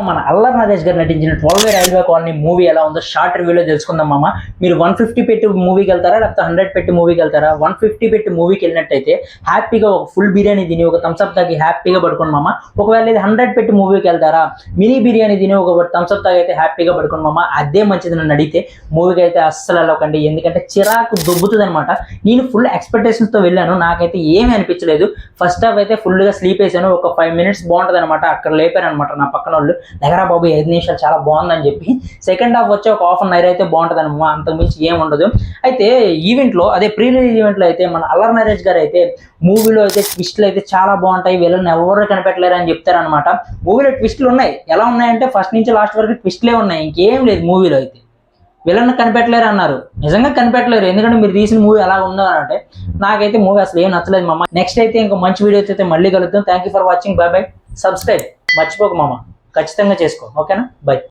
మన అల్లరి నరేష్ గారు నటించిన 12 రైల్వే కాలనీ మూవీ ఎలా ఉందో షార్ట్ రివ్యూలో తెలుసుకుందాం మామ. మీరు 150 పెట్టి మూవీకి వెళ్తారా లేకపోతే 100 పెట్టి మూవీకి వెళ్తారా? 150 పెట్టి మూవీకి వెళ్ళినట్టయితే హ్యాపీగా ఒక ఫుల్ బిర్యానీ తిని ఒక థమ్స్అప్ తాగి హ్యాపీగా పడుకోండి మామ. ఒకవేళ ఇది 100 పెట్టి మూవీకి వెళ్తారా, మినీ బిర్యానీ తిని ఒక థమ్స్అప్ తాగి అయితే హ్యాపీగా పడుకోండి మామ. అదే మంచిది నన్ను అడిగితే. మూవీకి అయితే అస్సలు వెళ్ళకండి, ఎందుకంటే చిరాకు దొబ్బుతుంది అనమాట. నేను ఫుల్ ఎక్స్పెక్టేషన్స్తో వెళ్ళాను, నాకైతే ఏమీ అనిపించలేదు. ఫస్ట్ హాఫ్ అయితే ఫుల్గా స్లీప్ వేసాను, ఒక 5 మినిట్స్ బాగుంటుంది అనమాట. అక్కడ లేపారు అనమాట నా పక్కన వాళ్ళు, దగ్గర బాబు 5 నిమిషాలు చాలా బాగుందని చెప్పి. సెకండ్ హాఫ్ వచ్చి ఒక హాఫ్ అన్ అవర్ అయితే బాగుంటుంది అనమాట, అంతకుమించి ఏం ఉండదు. అయితే ఈవెంట్లో, అదే ప్రీ రిలీజ్ ఈవెంట్లో అయితే మన అల్లరి నరేష్ గారు అయితే మూవీలో అయితే ట్విస్ట్లు అయితే చాలా బాగుంటాయి, వీళ్ళని ఎవరు కనిపెట్టలేరు అని చెప్తారనమాట. మూవీలో ట్విస్టులు ఉన్నాయి, ఎలా ఉన్నాయంటే ఫస్ట్ నుంచి లాస్ట్ వరకు ట్విస్ట్లే ఉన్నాయి, ఇంకేం లేదు మూవీలో అయితే. వీళ్ళని కనిపెట్టలేరు అన్నారు, నిజంగా కనిపెట్టలేరు, ఎందుకంటే మీరు తీసిన మూవీ ఎలా ఉందో అని అంటే. నాకైతే మూవీ అసలు ఏం నచ్చలేదు మామ. నెక్స్ట్ అయితే ఇంకో మంచి వీడియో అయితే మళ్ళీ కలుద్దాం. Thank you for watching, by by. Subscribe మర్చిపోకు మామ, ఖచ్చితంగా చేసుకో, ఓకేనా? బై.